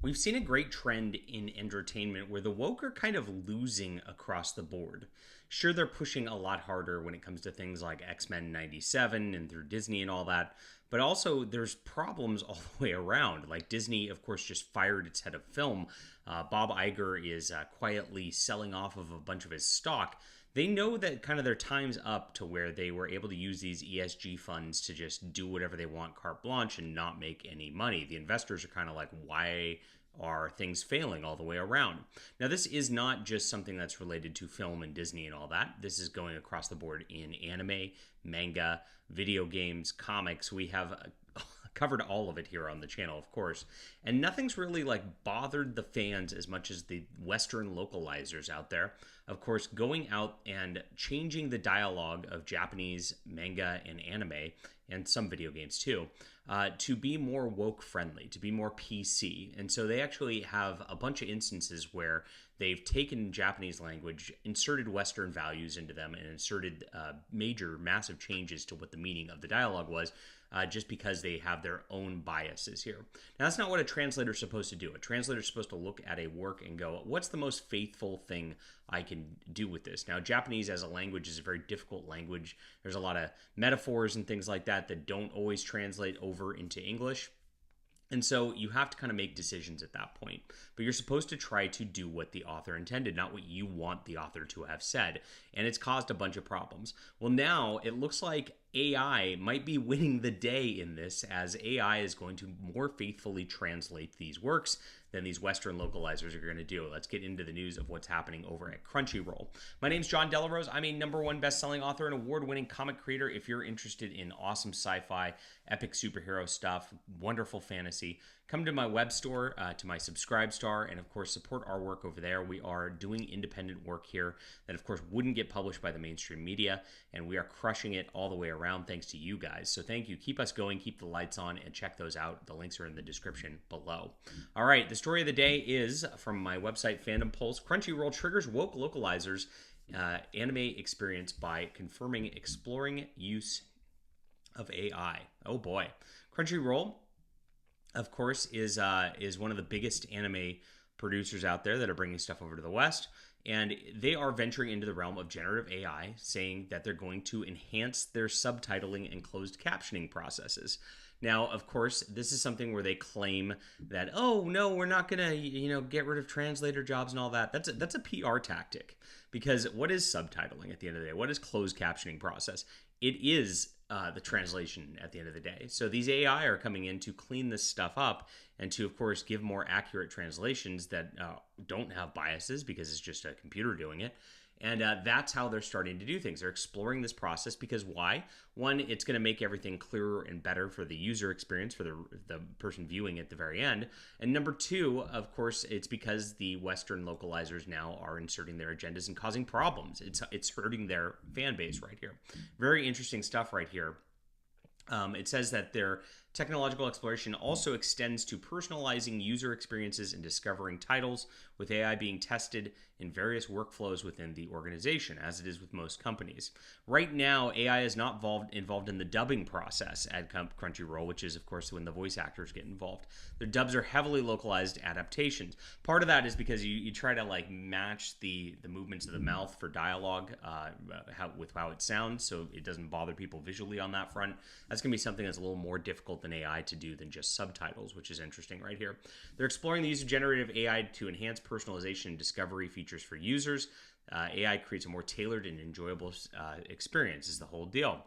We've seen a great trend in entertainment where the woke are kind of losing across the board. Sure, they're pushing a lot harder when it comes to things like X-Men 97 and through Disney and all that, but also there's problems all the way around. Like Disney, of course, just fired its head of film. Bob Iger is quietly selling off of a bunch of his stock. They know that kind of their time's up to where they were able to use these ESG funds to just do whatever they want carte blanche and not make any money. The investors are kind of like, why are things failing all the way around? Now, this is not just something that's related to film and Disney and all that. This is going across the board in anime, manga, video games, comics. We have covered all of it here on the channel, of course. And nothing's really like bothered the fans as much as the Western localizers out there. Of course, going out and changing the dialogue of Japanese manga and anime, and some video games too, to be more woke friendly, to be more PC. And so they actually have a bunch of instances where they've taken Japanese language, inserted Western values into them, and inserted major, massive changes to what the meaning of the dialogue was, just because they have their own biases here. Now, that's not what a translator is supposed to do. A translator is supposed to look at a work and go, what's the most faithful thing I can do with this? Now, Japanese as a language is a very difficult language. There's a lot of metaphors and things like that that don't always translate over into English. And so you have to kind of make decisions at that point. But you're supposed to try to do what the author intended, not what you want the author to have said. And it's caused a bunch of problems. Well, now it looks like AI might be winning the day in this, as AI is going to more faithfully translate these works than these Western localizers are going to do. Let's get into the news of what's happening over at Crunchyroll. My name's John Delarose. I'm a #1 best-selling author and award-winning comic creator. If you're interested in awesome sci-fi, epic superhero stuff, wonderful fantasy, come to my web store, to my Subscribe Star, and of course support our work over there. We are doing independent work here that of course wouldn't get published by the mainstream media, and we are crushing it all the way around thanks to you guys. So thank you. Keep us going, keep the lights on, and check those out. The links are in the description below. All right, the story of the day is from my website Fandom Pulse. Crunchyroll triggers woke localizers anime experience by confirming exploring use of AI. Oh boy. Crunchyroll, of course, is one of the biggest anime producers out there that are bringing stuff over to the West. And they are venturing into the realm of generative AI, saying that they're going to enhance their subtitling and closed captioning processes. Now, of course, this is something where they claim that, oh, no, we're not going to, get rid of translator jobs and all that. That's a PR tactic, because what is subtitling at the end of the day? What is closed captioning process? It is the translation at the end of the day. So these AI are coming in to clean this stuff up and to, of course, give more accurate translations that don't have biases, because it's just a computer doing it. And that's how they're starting to do things. They're exploring this process because why? One, it's going to make everything clearer and better for the user experience, for the person viewing at the very end. And number two, of course, it's because the Western localizers now are inserting their agendas and causing problems. It's hurting their fan base right here. Very interesting stuff right here. It says that their technological exploration also extends to personalizing user experiences and discovering titles, with AI being tested in various workflows within the organization, as it is with most companies. Right now, AI is not involved in the dubbing process at Crunchyroll, which is, of course, when the voice actors get involved. Their dubs are heavily localized adaptations. Part of that is because you try to match the movements of the mouth for dialogue with how it sounds, so it doesn't bother people visually on that front. That's going to be something that's a little more difficult than AI to do than just subtitles, which is interesting right here. They're exploring the use of generative AI to enhance personalization and discovery features for users. AI creates a more tailored and enjoyable experience is the whole deal.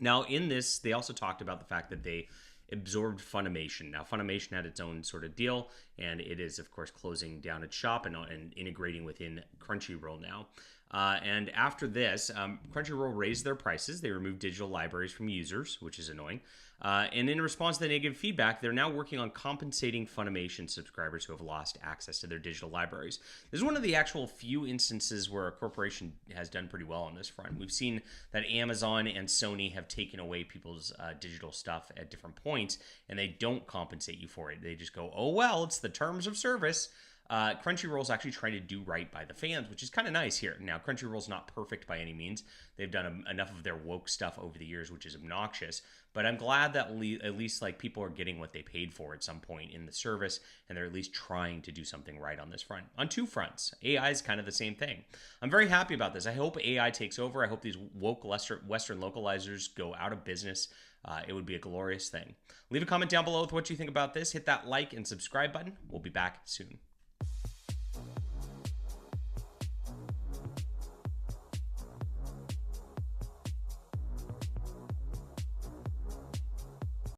Now, in this, they also talked about the fact that they absorbed Funimation. Now, Funimation had its own sort of deal, and it is, of course, closing down its shop and integrating within Crunchyroll now. And after this, Crunchyroll raised their prices. They removed digital libraries from users, which is annoying. And in response to the negative feedback, they're now working on compensating Funimation subscribers who have lost access to their digital libraries. This is one of the actual few instances where a corporation has done pretty well on this front. We've seen that Amazon and Sony have taken away people's digital stuff at different points, and they don't compensate you for it. They just go, oh, well, it's the terms of service. Crunchyroll's actually trying to do right by the fans, which is kind of nice here. Now, Crunchyroll's not perfect by any means. They've done enough of their woke stuff over the years, which is obnoxious. But I'm glad that at least like people are getting what they paid for at some point in the service, and they're at least trying to do something right on this front. On two fronts, AI is kind of the same thing. I'm very happy about this. I hope AI takes over. I hope these woke Western localizers go out of business. It would be a glorious thing. Leave a comment down below with what you think about this. Hit that like and subscribe button. We'll be back soon.